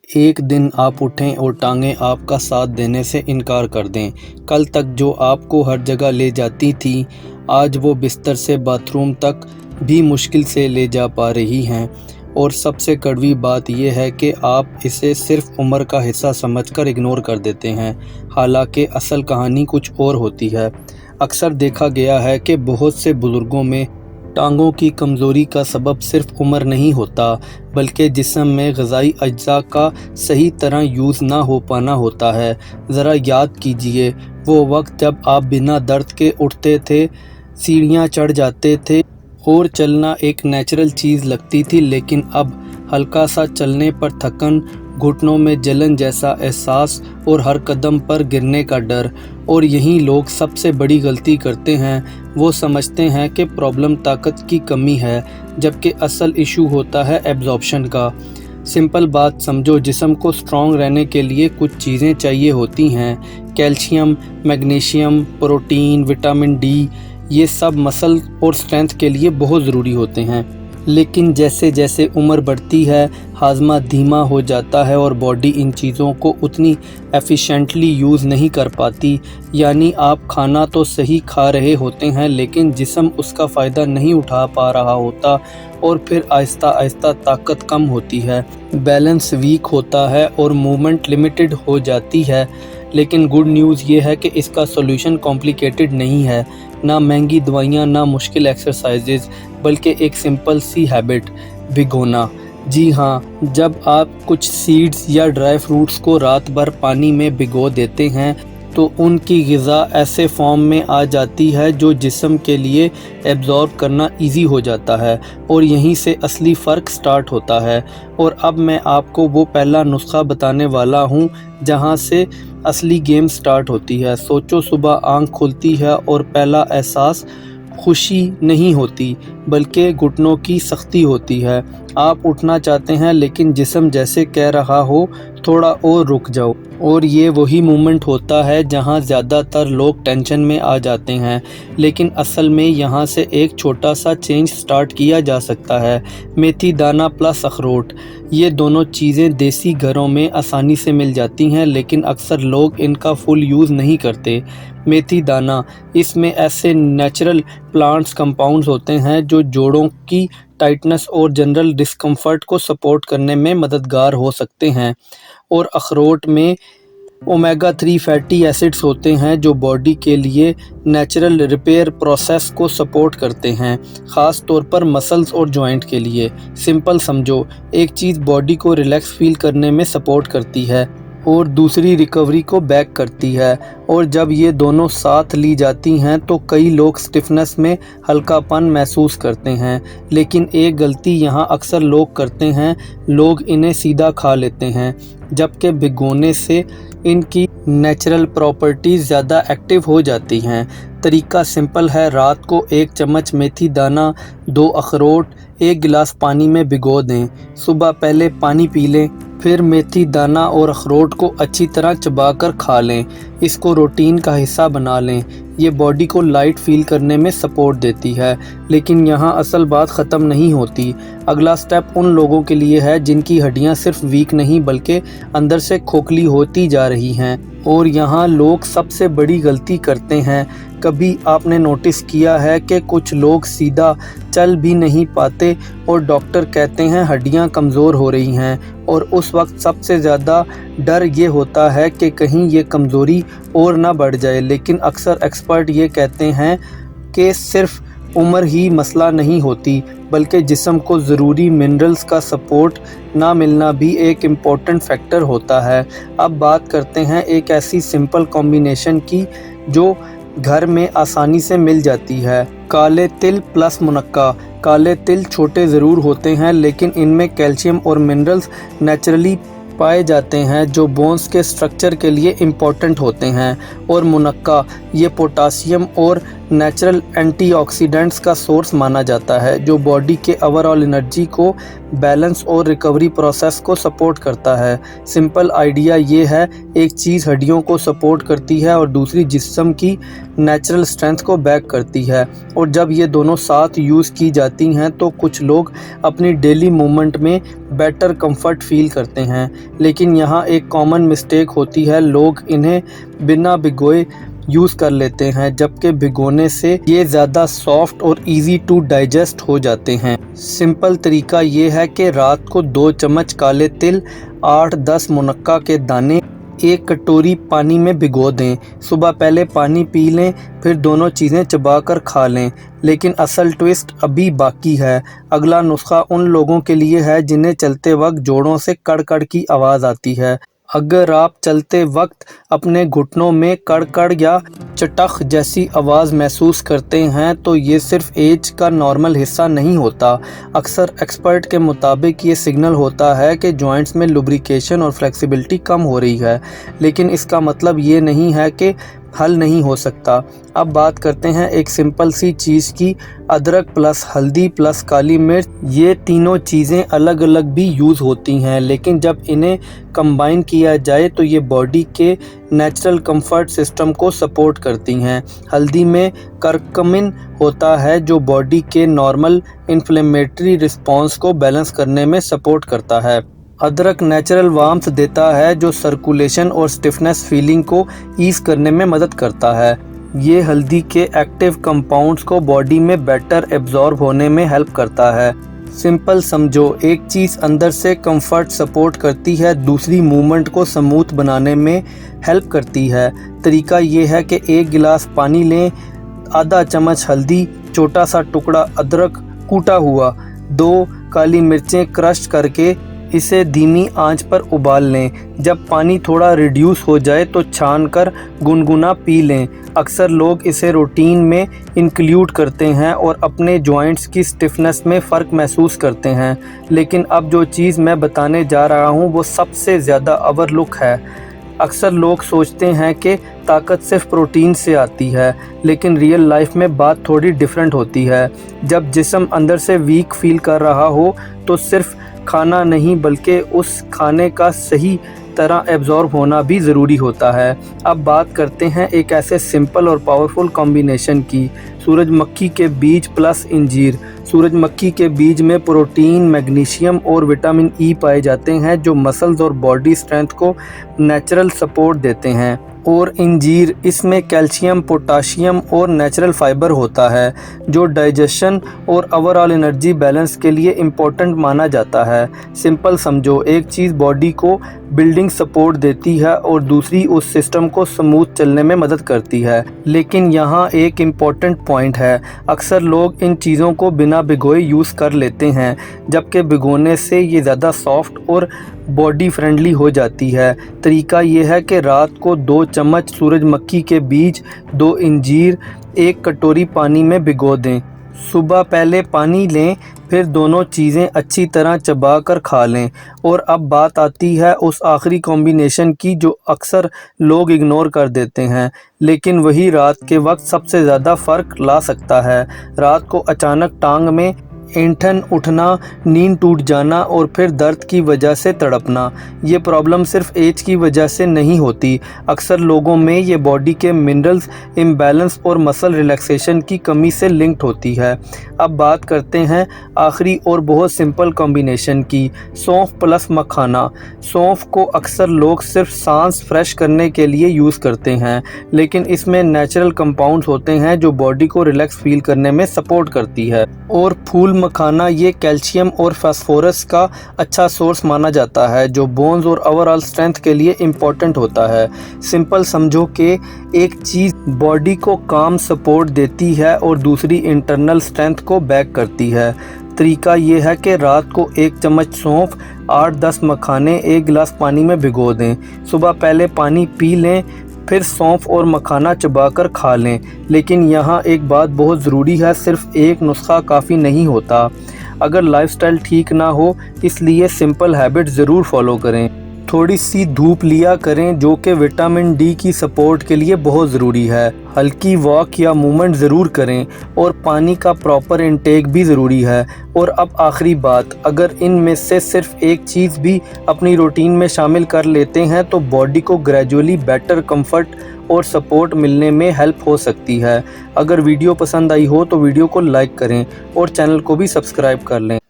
ایک دن آپ اٹھیں اور ٹانگیں آپ کا ساتھ دینے سے انکار کر دیں۔ کل تک جو آپ کو ہر جگہ لے جاتی تھیں، آج وہ بستر سے باتھ روم تک بھی مشکل سے لے جا پا رہی ہیں۔ اور سب سے کڑوی بات یہ ہے کہ آپ اسے صرف عمر کا حصہ سمجھ کر اگنور کر دیتے ہیں، حالانکہ اصل کہانی کچھ اور ہوتی ہے۔ اکثر دیکھا گیا ہے کہ بہت سے بزرگوں میں ٹانگوں کی کمزوری کا سبب صرف عمر نہیں ہوتا، بلکہ جسم میں غذائی اجزاء کا صحیح طرح یوز نہ ہو پانا ہوتا ہے۔ ذرا یاد کیجئے وہ وقت جب آپ بنا درد کے اٹھتے تھے، سیڑھیاں چڑھ جاتے تھے اور چلنا ایک نیچرل چیز لگتی تھی، لیکن اب ہلکا سا چلنے پر تھکن، گھٹنوں میں جلن جیسا احساس اور ہر قدم پر گرنے کا ڈر۔ اور یہی لوگ سب سے بڑی غلطی کرتے ہیں، وہ سمجھتے ہیں کہ پرابلم طاقت کی کمی ہے، جبکہ اصل ایشو ہوتا ہے ایبزارپشن کا۔ سمپل بات سمجھو، جسم کو سٹرونگ رہنے کے لیے کچھ چیزیں چاہیے ہوتی ہیں: calcium, magnesium, protein, vitamin D. یہ سب مسل اور اسٹرینتھ کے لیے بہت ضروری ہوتے ہیں۔ لیکن جیسے جیسے عمر بڑھتی ہے، ہاضمہ دھیما ہو جاتا ہے اور باڈی ان چیزوں کو اتنی ایفیشینٹلی یوز نہیں کر پاتی۔ یعنی آپ کھانا تو صحیح کھا رہے ہوتے ہیں، لیکن جسم اس کا فائدہ نہیں اٹھا پا رہا ہوتا، اور پھر آہستہ آہستہ طاقت کم ہوتی ہے، بیلنس ویک ہوتا ہے اور موومنٹ لمیٹڈ ہو جاتی ہے۔ لیکن گڈ نیوز یہ ہے کہ اس کا سولوشن کمپلیکیٹڈ نہیں ہے، نہ مہنگی دوائیاں، نہ مشکل ایکسرسائزز، بلکہ ایک سمپل سی ہیبٹ: بھگونا۔ جی ہاں، جب آپ کچھ سیڈز یا ڈرائی فروٹس کو رات بھر پانی میں بھگو دیتے ہیں تو ان کی غذا ایسے فارم میں آ جاتی ہے جو جسم کے لیے ایبزارب کرنا ایزی ہو جاتا ہے، اور یہیں سے اصلی فرق سٹارٹ ہوتا ہے۔ اور اب میں آپ کو وہ پہلا نسخہ بتانے والا ہوں جہاں سے اصلی گیم سٹارٹ ہوتی ہے۔ سوچو، صبح آنکھ کھلتی ہے اور پہلا احساس خوشی نہیں ہوتی، بلکہ گھٹنوں کی سختی ہوتی ہے۔ آپ اٹھنا چاہتے ہیں، لیکن جسم جیسے کہہ رہا ہو تھوڑا اور رک جاؤ۔ اور یہ وہی مومنٹ ہوتا ہے جہاں زیادہ تر لوگ ٹینشن میں آ جاتے ہیں۔ لیکن اصل میں یہاں سے ایک چھوٹا سا چینج سٹارٹ کیا جا سکتا ہے: میتھی دانہ پلس اخروٹ۔ یہ دونوں چیزیں دیسی گھروں میں آسانی سے مل جاتی ہیں، لیکن اکثر لوگ ان کا فل یوز نہیں کرتے۔ میتھی دانہ، اس میں ایسے نیچرل پلانٹس کمپاؤنڈز ہوتے ہیں جو جوڑوں کی ٹائٹنس اور جنرل ڈسکمفرٹ کو سپورٹ کرنے میں مددگار ہو سکتے ہیں۔ اور اخروٹ میں اومیگا 3 فیٹی ایسڈز ہوتے ہیں جو باڈی کے لیے نیچرل ریپیئر پروسیس کو سپورٹ کرتے ہیں، خاص طور پر مسلز اور جوائنٹ کے لیے۔ سمپل سمجھو، ایک چیز باڈی کو ریلیکس فیل کرنے میں سپورٹ کرتی ہے اور دوسری ریکوری کو بیک کرتی ہے، اور جب یہ دونوں ساتھ لی جاتی ہیں تو کئی لوگ سٹفنس میں ہلکا پن محسوس کرتے ہیں۔ لیکن ایک غلطی یہاں اکثر لوگ کرتے ہیں: لوگ انہیں سیدھا کھا لیتے ہیں، جبکہ بھگونے سے ان کی نیچرل پراپرٹیز زیادہ ایکٹیو ہو جاتی ہیں۔ طریقہ سمپل ہے: رات کو 1 چمچ میتھی دانہ، 2 اخروٹ 1 گلاس پانی میں بھگو دیں۔ صبح پہلے پانی پی لیں، پھر میتھی دانہ اور اخروٹ کو اچھی طرح چبا کر کھا لیں۔ اس کو روٹین کا حصہ بنا لیں۔ یہ باڈی کو لائٹ فیل کرنے میں سپورٹ دیتی ہے۔ لیکن یہاں اصل بات ختم نہیں ہوتی۔ اگلا سٹیپ ان لوگوں کے لیے ہے جن کی ہڈیاں صرف ویک نہیں بلکہ اندر سے کھوکھلی ہوتی جا رہی ہیں، اور یہاں لوگ سب سے بڑی غلطی کرتے ہیں۔ کبھی آپ نے نوٹس کیا ہے کہ کچھ لوگ سیدھا چل بھی نہیں پاتے اور ڈاکٹر کہتے ہیں ہڈیاں کمزور ہو رہی ہیں، اور اس وقت سب سے زیادہ ڈر یہ ہوتا ہے کہ کہیں یہ کمزوری اور نہ بڑھ جائے۔ لیکن اکثر ایکسپرٹ یہ کہتے ہیں کہ صرف عمر ہی مسئلہ نہیں ہوتی، بلکہ جسم کو ضروری منرلز کا سپورٹ نہ ملنا بھی ایک امپورٹنٹ فیکٹر ہوتا ہے۔ اب بات کرتے ہیں ایک ایسی سمپل کمبینیشن کی جو گھر میں آسانی سے مل جاتی ہے: کالے تل پلس منقع۔ کالے تل چھوٹے ضرور ہوتے ہیں، لیکن ان میں کیلشیم اور منرلز نیچرلی پائے جاتے ہیں جو بونز کے سٹرکچر کے لیے امپورٹنٹ ہوتے ہیں۔ اور منقع، یہ پوٹاسیم اور नेचुरल एंटीऑक्सीडेंट्स का सोर्स माना जाता है जो बॉडी के ओवरऑल एनर्जी को बैलेंस और रिकवरी प्रोसेस को सपोर्ट करता है। सिंपल आइडिया ये है, एक चीज़ हड्डियों को सपोर्ट करती है और दूसरी जिस्म की नेचुरल स्ट्रेंथ को बैक करती है, और जब ये दोनों साथ यूज़ की जाती हैं तो कुछ लोग अपनी डेली मूवमेंट में बेटर कंफर्ट फील करते हैं। लेकिन यहाँ एक कॉमन मिस्टेक होती है, लोग इन्हें बिना भिगोए यूज़ कर लेते हैं, जबकि भिगोने से ये ज़्यादा सॉफ्ट और इजी टू डाइजेस्ट हो जाते हैं। सिंपल तरीका ये है कि रात को 2 चम्मच काले तिल, 8-10 मुनक्का के दाने 1 कटोरी पानी में भिगो दें। सुबह पहले पानी पी लें, फिर दोनों चीज़ें चबा कर खा लें। लेकिन असल ट्विस्ट अभी बाकी है। अगला नुस्खा उन लोगों के लिए है जिन्हें चलते वक्त जोड़ों से कड़-कड़ की आवाज़ आती है। अगर आप चलते वक्त अपने घुटनों में कड़-कड़ या चटख जैसी आवाज़ महसूस करते हैं तो ये सिर्फ एज का नॉर्मल हिस्सा नहीं होता। अक्सर एक्सपर्ट के मुताबिक ये सिग्नल होता है कि जॉइंट्स में लुब्रिकेशन और फ्लेक्सिबिलिटी कम हो रही है, लेकिन इसका मतलब ये नहीं है कि हल नहीं हो सकता। अब बात करते हैं एक सिंपल सी चीज़ की, अदरक प्लस हल्दी प्लस काली मिर्च। ये तीनों चीज़ें अलग अलग भी यूज़ होती हैं, लेकिन जब इन्हें कंबाइन किया जाए तो ये बॉडी के नेचुरल कंफर्ट सिस्टम को सपोर्ट करती हैं। हल्दी में करक्यूमिन होता है जो बॉडी के नॉर्मल इन्फ्लेमेटरी रिस्पॉन्स को बैलेंस करने में सपोर्ट करता है। अदरक नेचुरल वार्मथ देता है जो सर्कुलेशन और स्टिफनेस फीलिंग को ईज करने में मदद करता है। ये हल्दी के एक्टिव कंपाउंड्स को बॉडी में बेटर एब्जॉर्ब होने में हेल्प करता है। सिंपल समझो, एक चीज़ अंदर से कंफर्ट सपोर्ट करती है, दूसरी मूवमेंट को स्मूथ बनाने में हेल्प करती है। तरीका ये है कि 1 गिलास पानी लें, आधा चम्मच हल्दी, छोटा सा टुकड़ा अदरक कूटा हुआ, 2 काली मिर्चें क्रश करके इसे धीमी आंच पर उबाल लें। जब पानी थोड़ा रिड्यूस हो जाए तो छान कर गुनगुना पी लें। अक्सर लोग इसे रूटीन में इंक्लूड करते हैं और अपने जॉइंट्स की स्टिफनेस में फ़र्क महसूस करते हैं, लेकिन अब जो चीज़ मैं बताने जा रहा हूँ वो सबसे ज़्यादा ओवरलुक है। अक्सर लोग सोचते हैं कि ताकत सिर्फ प्रोटीन से आती है, लेकिन रियल लाइफ में बात थोड़ी डिफरेंट होती है। जब जिस्म अंदर से वीक फील कर रहा हो तो सिर्फ खाना नहीं बल्कि उस खाने का सही तरह एब्जॉर्ब होना भी ज़रूरी होता है। अब बात करते हैं एक ऐसे सिंपल और पावरफुल कॉम्बिनेशन की, सूरजमुखी के बीज प्लस इंजीर। सूरजमुखी के बीज में प्रोटीन, मैग्नीशियम और विटामिन ई पाए जाते हैं जो मसल्स और बॉडी स्ट्रेंथ को नेचुरल सपोर्ट देते हैं, और इंजीर इसमें कैल्शियम, पोटाशियम और नेचुरल फाइबर होता है जो डाइजेशन और ओवरऑल एनर्जी बैलेंस के लिए इम्पोर्टेंट माना जाता है। सिंपल समझो, एक चीज़ बॉडी को बिल्डिंग सपोर्ट देती है और दूसरी उस सिस्टम को स्मूथ चलने में मदद करती है। लेकिन यहाँ एक इम्पॉर्टेंट पॉइंट है, अक्सर लोग इन चीज़ों को बिना भिगोए यूज़ कर लेते हैं, जबकि भिगोने से ये ज़्यादा सॉफ्ट और बॉडी फ्रेंडली हो जाती है। तरीका ये है कि रात को 2 चम्मच सूरजमुखी के बीज, 2 इंजीर 1 कटोरी पानी में भिगो दें। सुबह पहले पानी लें, फिर दोनों चीज़ें अच्छी तरह चबा कर खा लें। और अब बात आती है उस आखिरी कॉम्बिनेशन की जो अक्सर लोग इग्नोर कर देते हैं, लेकिन वही रात के वक्त सबसे ज़्यादा फ़र्क ला सकता है। रात को अचानक टांग में ऐंठन उठना, नींद टूट जाना और फिर दर्द की वजह से तड़पना। ये प्रॉब्लम सिर्फ एज की वजह से नहीं होती, अक्सर लोगों में ये बॉडी के मिनरल्स इम्बैलेंस और मसल रिलैक्सेशन की कमी से लिंक्ड होती है। अब बात करते हैं आखिरी और बहुत सिंपल कॉम्बिनेशन की, सौंफ प्लस मखाना। सौंफ को अक्सर लोग सिर्फ सांस फ्रेश करने के लिए यूज़ करते हैं, लेकिन इसमें नेचुरल कंपाउंड्स होते हैं जो बॉडी को रिलैक्स फील करने में सपोर्ट करती है। और फूल मखाना ये कैल्शियम और फास्फोरस का अच्छा सोर्स माना जाता है जो बोन्स और ओवरऑल स्ट्रेंथ के लिए इम्पोर्टेंट होता है। सिंपल समझो कि एक चीज़ बॉडी को काम सपोर्ट देती है और दूसरी इंटरनल स्ट्रेंथ को बैक करती है। तरीका ये है कि रात को 1 चम्मच सौंफ, 8-10 मखाने 1 गिलास पानी में भिगो दें। सुबह पहले पानी पी लें, फिर सौंफ और मखाना चबाकर खा लें। लेकिन यहाँ एक बात बहुत ज़रूरी है, सिर्फ एक नुस्खा काफ़ी नहीं होता अगर लाइफस्टाइल ठीक ना हो, इसलिए सिंपल हैबिट ज़रूर फॉलो करें। تھوڑی سی دھوپ لیا کریں جو کہ وٹامن ڈی کی سپورٹ کے لیے بہت ضروری ہے۔ ہلکی واک یا موومنٹ ضرور کریں اور پانی کا پراپر انٹیک بھی ضروری ہے۔ اور اب آخری بات، اگر ان میں سے صرف ایک چیز بھی اپنی روٹین میں شامل کر لیتے ہیں تو باڈی کو گریجولی بیٹر کمفرٹ اور سپورٹ ملنے میں ہیلپ ہو سکتی ہے۔ اگر ویڈیو پسند آئی ہو تو ویڈیو کو لائک کریں اور چینل کو بھی سبسکرائب کر لیں۔